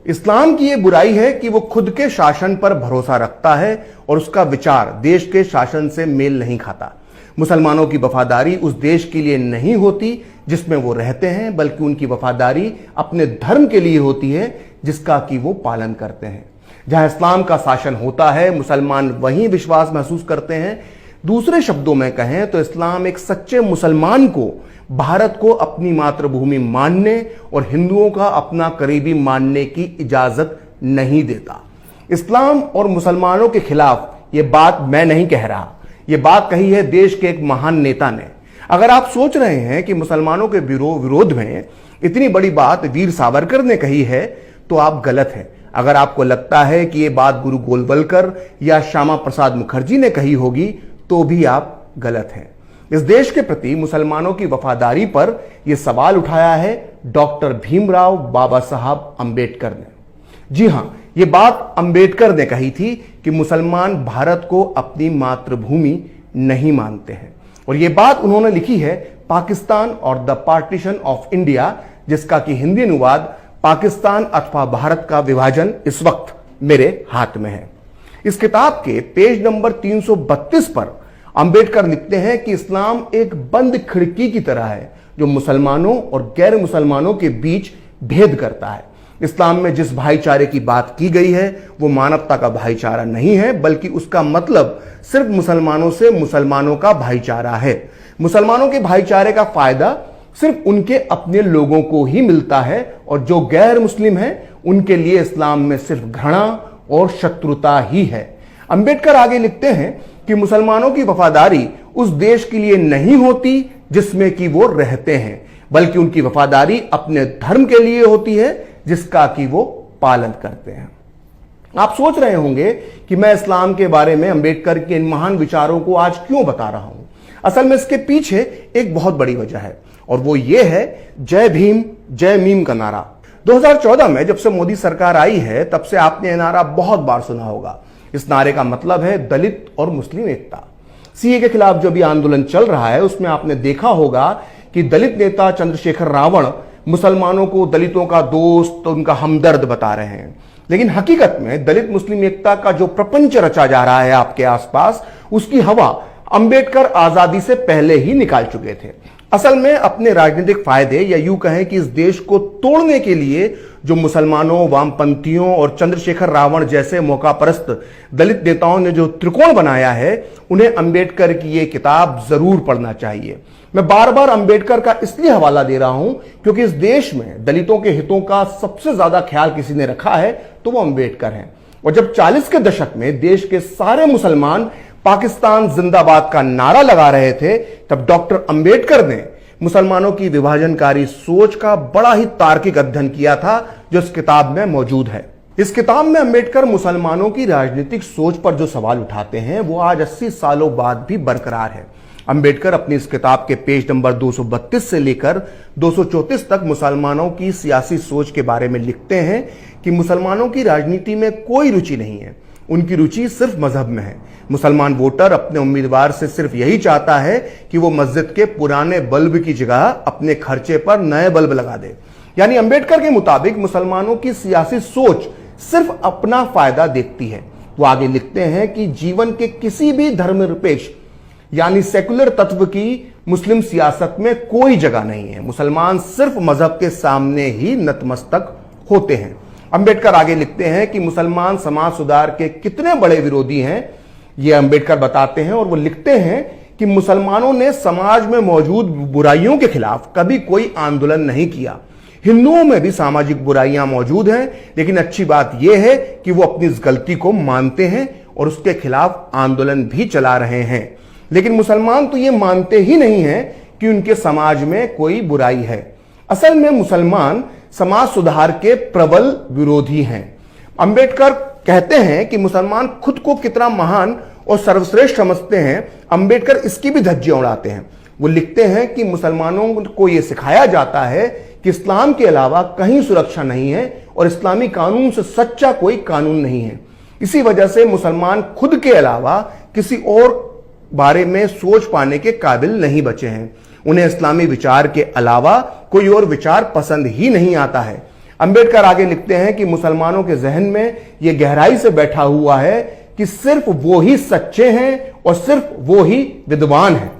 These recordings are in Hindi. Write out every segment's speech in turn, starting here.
इस्लाम की यह बुराई है कि वो खुद के शासन पर भरोसा रखता है और उसका विचार देश के शासन से मेल नहीं खाता। मुसलमानों की वफादारी उस देश के लिए नहीं होती जिसमें वो रहते हैं, बल्कि उनकी वफादारी अपने धर्म के लिए होती है जिसका कि वो पालन करते हैं। जहां इस्लाम का शासन होता है, मुसलमान वहीं विश्वास महसूस करते हैं। दूसरे शब्दों में कहें तो इस्लाम एक सच्चे मुसलमान को भारत को अपनी मातृभूमि मानने और हिंदुओं का अपना करीबी मानने की इजाजत नहीं देता। इस्लाम और मुसलमानों के खिलाफ यह बात मैं नहीं कह रहा, यह बात कही है देश के एक महान नेता ने। अगर आप सोच रहे हैं कि मुसलमानों के विरोध में इतनी बड़ी बात वीर सावरकर ने कही है तो आप गलत हैं। अगर आपको लगता है कि यह बात गुरु गोलवलकर या श्यामा प्रसाद मुखर्जी ने कही होगी तो भी आप गलत हैं। इस देश के प्रति मुसलमानों की वफादारी पर यह सवाल उठाया है डॉक्टर भीमराव बाबा साहब अंबेडकर ने। जी हां, यह बात अंबेडकर ने कही थी कि मुसलमान भारत को अपनी मातृभूमि नहीं मानते हैं, और यह बात उन्होंने लिखी है पाकिस्तान और द पार्टीशन ऑफ इंडिया, जिसका कि हिंदी अनुवाद पाकिस्तान अथवा भारत का विभाजन इस वक्त मेरे हाथ में है। इस किताब के पेज नंबर 332 पर अंबेडकर लिखते हैं कि इस्लाम एक बंद खिड़की की तरह है जो मुसलमानों और गैर मुसलमानों के बीच भेद करता है। इस्लाम में जिस भाईचारे की बात की गई है वो मानवता का भाईचारा नहीं है, बल्कि उसका मतलब सिर्फ मुसलमानों से मुसलमानों का भाईचारा है। मुसलमानों के भाईचारे का फायदा सिर्फ उनके अपने लोगों को ही मिलता है, और जो गैर मुस्लिम हैं उनके लिए इस्लाम में सिर्फ घृणा और शत्रुता ही है। अंबेडकर आगे लिखते हैं कि मुसलमानों की वफादारी उस देश के लिए नहीं होती जिसमें कि वो रहते हैं, बल्कि उनकी वफादारी अपने धर्म के लिए होती है जिसका कि वो पालन करते हैं। आप सोच रहे होंगे कि मैं इस्लाम के बारे में अंबेडकर के इन महान विचारों को आज क्यों बता रहा हूं। असल में इसके पीछे एक बहुत बड़ी वजह है, और वो ये है जय भीम जय मीम का नारा। 2014 में जब से मोदी सरकार आई है तब से आपने यह नारा बहुत बार सुना होगा। इस नारे का मतलब है दलित और मुस्लिम एकता। सीए के खिलाफ जो भी आंदोलन चल रहा है उसमें आपने देखा होगा कि दलित नेता चंद्रशेखर रावण मुसलमानों को दलितों का दोस्त, उनका हमदर्द बता रहे हैं, लेकिन हकीकत में दलित मुस्लिम एकता का जो प्रपंच रचा जा रहा है आपके आसपास, उसकी हवा अंबेडकर आजादी से पहले ही निकाल चुके थे। असल में अपने राजनीतिक फायदे, या यूं कहें कि इस देश को तोड़ने के लिए जो मुसलमानों, वामपंथियों और चंद्रशेखर रावण जैसे मौकापरस्त दलित नेताओं ने जो त्रिकोण बनाया है, उन्हें अंबेडकर की ये किताब जरूर पढ़ना चाहिए। मैं बार बार अंबेडकर का इसलिए हवाला दे रहा हूं क्योंकि इस देश में दलितों के हितों का सबसे ज्यादा ख्याल किसी ने रखा है तो वो अंबेडकर हैं। और जब 40 के दशक में देश के सारे मुसलमान पाकिस्तान जिंदाबाद का नारा लगा रहे थे, तब डॉक्टर अंबेडकर ने मुसलमानों की विभाजनकारी सोच का बड़ा ही तार्किक अध्ययन किया था जो इस किताब में मौजूद है। इस किताब में अंबेडकर मुसलमानों की राजनीतिक सोच पर जो सवाल उठाते हैं वो आज 80 सालों बाद भी बरकरार है। अंबेडकर अपनी इस किताब के पेज नंबर 232 से लेकर 234 तक मुसलमानों की सियासी सोच के बारे में लिखते हैं कि मुसलमानों की राजनीति में कोई रुचि नहीं है, उनकी रुचि सिर्फ मजहब में है। मुसलमान वोटर अपने उम्मीदवार से सिर्फ यही चाहता है कि वो मस्जिद के पुराने बल्ब की जगह अपने खर्चे पर नए बल्ब लगा दे। यानी अंबेडकर के मुताबिक मुसलमानों की सियासी सोच सिर्फ अपना फायदा देखती है। वो आगे लिखते हैं कि जीवन के किसी भी धर्मनिरपेक्ष यानी सेकुलर तत्व की मुस्लिम सियासत में कोई जगह नहीं है। मुसलमान सिर्फ मजहब के सामने ही नतमस्तक होते हैं। अंबेडकर आगे लिखते हैं कि मुसलमान समाज सुधार के कितने बड़े विरोधी हैं, ये अंबेडकर बताते हैं, और वो लिखते हैं कि मुसलमानों ने समाज में मौजूद बुराइयों के खिलाफ कभी कोई आंदोलन नहीं किया। हिंदुओं में भी सामाजिक बुराइयां मौजूद हैं, लेकिन अच्छी बात यह है कि वो अपनी इस गलती को मानते हैं और उसके खिलाफ आंदोलन भी चला रहे हैं। लेकिन मुसलमान तो ये मानते ही नहीं है कि उनके समाज में कोई बुराई है। असल में मुसलमान समाज सुधार के प्रबल विरोधी हैं। अंबेडकर कहते हैं कि मुसलमान खुद को कितना महान और सर्वश्रेष्ठ समझते हैं, अंबेडकर इसकी भी धज्जियां उड़ाते हैं। वो लिखते हैं कि मुसलमानों को यह सिखाया जाता है कि इस्लाम के अलावा कहीं सुरक्षा नहीं है और इस्लामी कानून से सच्चा कोई कानून नहीं है। इसी वजह से मुसलमान खुद के अलावा किसी और बारे में सोच पाने के काबिल नहीं बचे हैं। उन्हें इस्लामी विचार के अलावा कोई और विचार पसंद ही नहीं आता है। अंबेडकर आगे लिखते हैं कि मुसलमानों के जहन में यह गहराई से बैठा हुआ है कि सिर्फ वो ही सच्चे हैं और सिर्फ वो ही विद्वान हैं।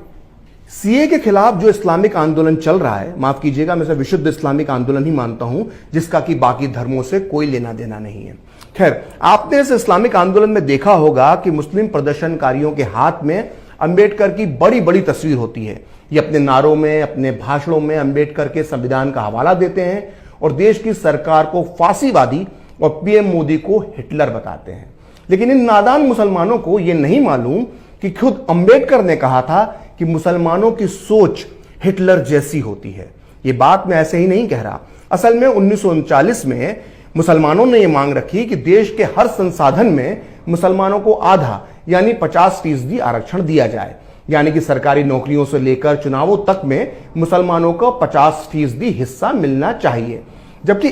सीए के खिलाफ जो इस्लामिक आंदोलन चल रहा है, माफ कीजिएगा मैं इसे विशुद्ध इस्लामिक आंदोलन ही मानता हूं, जिसका कि बाकी धर्मों से कोई लेना देना नहीं है। खैर, आपने इस इस्लामिक आंदोलन में देखा होगा कि मुस्लिम प्रदर्शनकारियों के हाथ में अंबेडकर की बड़ी बड़ी तस्वीर होती है। ये अपने नारों में, अपने भाषणों में अंबेडकर के संविधान का हवाला देते हैं और देश की सरकार को फांसीवादी और पीएम मोदी को हिटलर बताते हैं। लेकिन इन नादान मुसलमानों को यह नहीं मालूम कि खुद अंबेडकर ने कहा था कि मुसलमानों की सोच हिटलर जैसी होती है। यह बात मैं ऐसे ही नहीं कह रहा। असल में 1939 में मुसलमानों ने यह मांग रखी कि देश के हर संसाधन में मुसलमानों को आधा यानी 50% आरक्षण दिया जाए, यानी कि सरकारी नौकरियों से लेकर चुनावों तक में मुसलमानों को 50% हिस्सा मिलना चाहिए। जबकि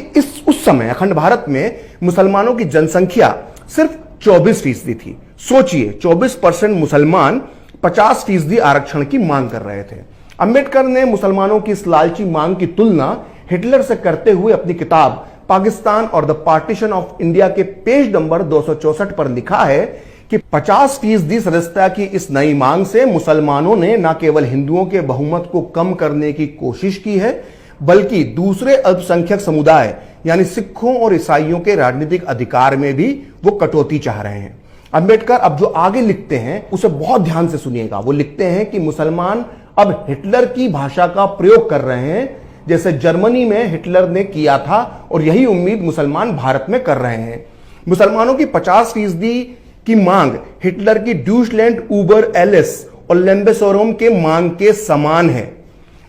उस समय अखंड भारत में मुसलमानों की जनसंख्या सिर्फ 24% थी। सोचिए, 24% मुसलमान 50% आरक्षण की मांग कर रहे थे। अंबेडकर ने मुसलमानों की इस लालची मांग की तुलना हिटलर से करते हुए अपनी किताब पाकिस्तान और द पार्टीशन ऑफ इंडिया के पेज नंबर 264 पर लिखा है कि 50% सदस्यता की इस नई मांग से मुसलमानों ने न केवल हिंदुओं के बहुमत को कम करने की कोशिश की है, बल्कि दूसरे अल्पसंख्यक समुदाय यानी सिखों और ईसाइयों के राजनीतिक अधिकार में भी वो कटौती चाह रहे हैं। अंबेडकर अब जो आगे लिखते हैं उसे बहुत ध्यान से सुनिएगा। वो लिखते हैं कि मुसलमान अब हिटलर की भाषा का प्रयोग कर रहे हैं, जैसे जर्मनी में हिटलर ने किया था, और यही उम्मीद मुसलमान भारत में कर रहे हैं। मुसलमानों की 50% की मांग हिटलर की ड्यूशलैंड उबर एलिस और लेम्बेसोरम के मांग के समान है।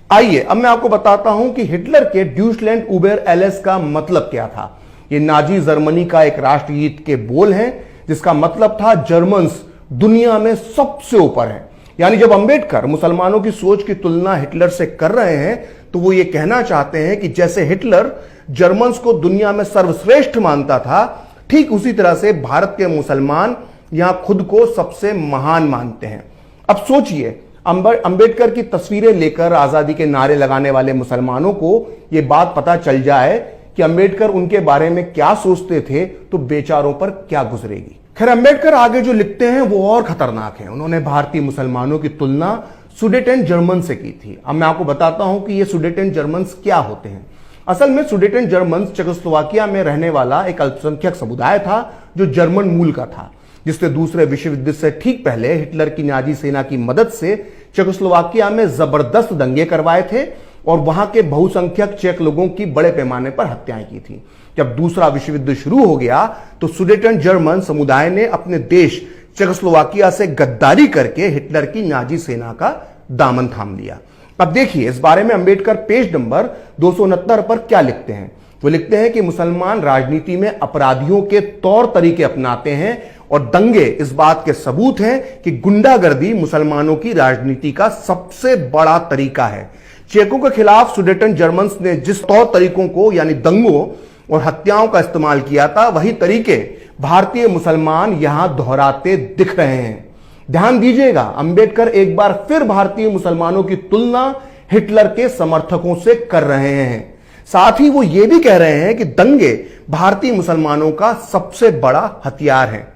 आइए अब मैं आपको बताता हूं कि हिटलर के ड्यूशलैंड उबर एलिस का मतलब क्या था। ये नाजी जर्मनी का एक राष्ट्रगीत के बोल हैं, जिसका मतलब था जर्मन्स दुनिया में सबसे ऊपर है। यानी जब अंबेडकर मुसलमानों की सोच की तुलना हिटलर से कर रहे हैं तो वो ये कहना चाहते हैं कि जैसे हिटलर जर्मन्स को दुनिया में सर्वश्रेष्ठ मानता था, ठीक उसी तरह से भारत के मुसलमान यहां खुद को सबसे महान मानते हैं। अब सोचिए, अंबेडकर की तस्वीरें लेकर आजादी के नारे लगाने वाले मुसलमानों को यह बात पता चल जाए कि अंबेडकर उनके बारे में क्या सोचते थे तो बेचारों पर क्या गुजरेगी। खैर, अंबेडकर आगे जो लिखते हैं वो और खतरनाक है। उन्होंने भारतीय मुसलमानों की तुलना सुडेटेन जर्मन से की थी। अब मैं आपको बताता हूं कि ये सुडेटेन जर्मन्स क्या होते हैं। असल में सुडेटेन जर्मन्स चेकोस्लोवाकिया में रहने वाला एक अल्पसंख्यक समुदाय था जो जर्मन मूल का था, जिसने दूसरे विश्व युद्ध से ठीक पहले हिटलर की नाजी सेना की मदद से चेकोस्लोवाकिया में जबरदस्त दंगे करवाए थे और वहां के बहुसंख्यक चेक लोगों की बड़े पैमाने पर हत्याएं की थी। जब दूसरा विश्व युद्ध शुरू हो गया तो सुडेटन जर्मन समुदाय ने अपने देश चेकोस्लोवाकिया से गद्दारी करके हिटलर की नाजी सेना का दामन थाम लिया। अब देखिए इस बारे में अंबेडकर पेज नंबर 269 पर क्या लिखते हैं। वो लिखते हैं कि मुसलमान राजनीति में अपराधियों के तौर तरीके अपनाते हैं और दंगे इस बात के सबूत हैं कि गुंडागर्दी मुसलमानों की राजनीति का सबसे बड़ा तरीका है। चेकों के खिलाफ सुडेटन जर्मन्स ने जिस तौर तरीकों को यानी दंगों और हत्याओं का इस्तेमाल किया था, वही तरीके भारतीय मुसलमान यहां दोहराते दिख रहे हैं। ध्यान दीजिएगा, अंबेडकर एक बार फिर भारतीय मुसलमानों की तुलना हिटलर के समर्थकों से कर रहे हैं। साथ ही वो ये भी कह रहे हैं कि दंगे भारतीय मुसलमानों का सबसे बड़ा हथियार हैं।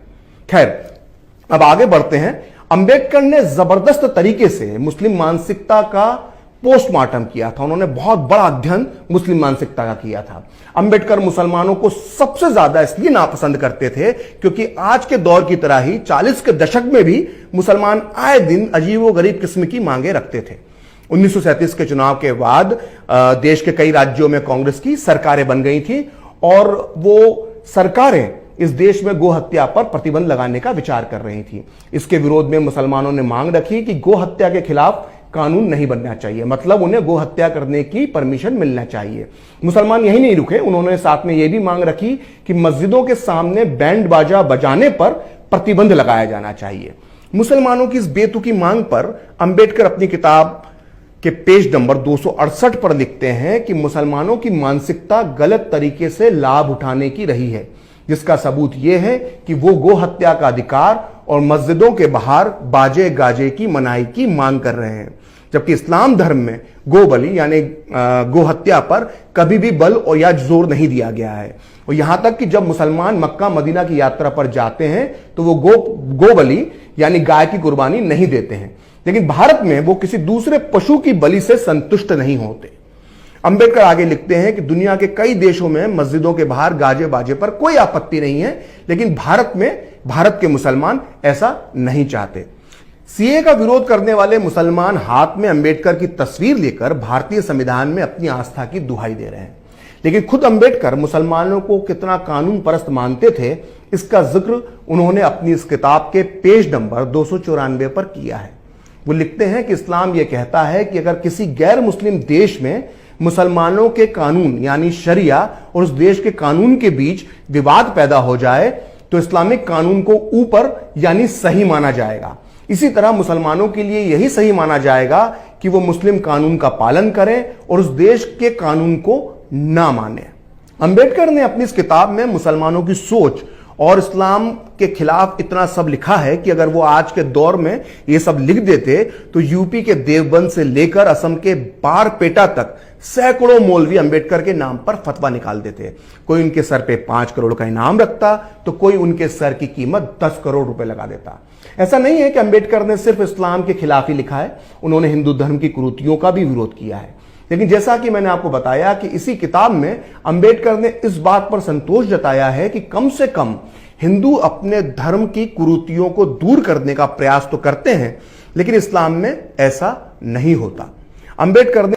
खैर, अब आगे बढ़ते हैं। अंबेडकर ने जबरदस्त तरीके से मुस्लिम मानसिकता का पोस्टमार्टम किया था। उन्होंने बहुत बड़ा अध्ययन मुस्लिम मानसिकता का किया था। अंबेडकर मुसलमानों को सबसे ज्यादा इसलिए नापसंद करते थे क्योंकि आज के दौर की तरह ही 40 के दशक में भी मुसलमान आए दिन अजीबोगरीब किस्म की मांगे रखते थे। 1937 के चुनाव के बाद देश के कई राज्यों में कांग्रेस की सरकारें बन गई थी और वो सरकारें इस देश में गो हत्या पर प्रतिबंध लगाने का विचार कर रही थी। इसके विरोध में मुसलमानों ने मांग रखी कि गो हत्या के खिलाफ कानून नहीं बनना चाहिए, मतलब उन्हें गो हत्या करने की परमिशन मिलना चाहिए। मुसलमान यही नहीं रुके, उन्होंने साथ में यह भी मांग रखी कि मस्जिदों के सामने बैंड बाजा बजाने पर प्रतिबंध लगाया जाना चाहिए। मुसलमानों की इस बेतुकी मांग पर अंबेडकर अपनी किताब के पेज नंबर 268 पर लिखते हैं कि मुसलमानों की मानसिकता गलत तरीके से लाभ उठाने की रही है, जिसका सबूत यह है कि वो गो हत्या का अधिकार और मस्जिदों के बाहर बाजे गाजे की मनाही की मांग कर रहे हैं। जबकि इस्लाम धर्म में गोबली यानी गोहत्या पर कभी भी बल और या जोर नहीं दिया गया है। और यहां तक कि जब मुसलमान मक्का मदीना की यात्रा पर जाते हैं तो वो गोबली यानी गाय की कुर्बानी नहीं देते हैं, लेकिन भारत में वो किसी दूसरे पशु की बलि से संतुष्ट नहीं होते। अंबेडकर आगे लिखते हैं कि दुनिया के कई देशों में मस्जिदों के बाहर गाजे बाजे पर कोई आपत्ति नहीं है, लेकिन भारत के मुसलमान ऐसा नहीं चाहते। सीए का विरोध करने वाले मुसलमान हाथ में अंबेडकर की तस्वीर लेकर भारतीय संविधान में अपनी आस्था की दुहाई दे रहे हैं, लेकिन खुद अंबेडकर मुसलमानों को कितना कानून परस्त मानते थे, इसका जिक्र उन्होंने अपनी इस किताब के पेज नंबर 294 पर किया है। वो लिखते हैं कि इस्लाम यह कहता है कि अगर किसी गैर मुस्लिम देश में मुसलमानों के कानून यानी शरिया और उस देश के कानून के बीच विवाद पैदा हो जाए तो इस्लामिक कानून को ऊपर यानी सही माना जाएगा। इसी तरह मुसलमानों के लिए यही सही माना जाएगा कि वो मुस्लिम कानून का पालन करें और उस देश के कानून को ना माने। अंबेडकर ने अपनी इस किताब में मुसलमानों की सोच और इस्लाम के खिलाफ इतना सब लिखा है कि अगर वो आज के दौर में ये सब लिख देते तो यूपी के देवबंद से लेकर असम के बारपेटा तक सैकड़ों मौलवी अंबेडकर के नाम पर फतवा निकाल देते। कोई उनके सर पे 5 करोड़ का इनाम रखता तो कोई उनके सर की कीमत 10 करोड़ रुपए लगा देता। ऐसा नहीं है कि अंबेडकर ने सिर्फ इस्लाम के खिलाफ ही लिखा है, उन्होंने हिंदू धर्म की कुरीतियों का भी विरोध किया है। लेकिन जैसा कि मैंने आपको बताया कि इसी किताब में अंबेडकर ने इस बात पर संतोष जताया है कि कम से कम हिंदू अपने धर्म की कुरीतियों को दूर करने का प्रयास तो करते हैं, लेकिन इस्लाम में ऐसा नहीं होता। अंबेडकर ने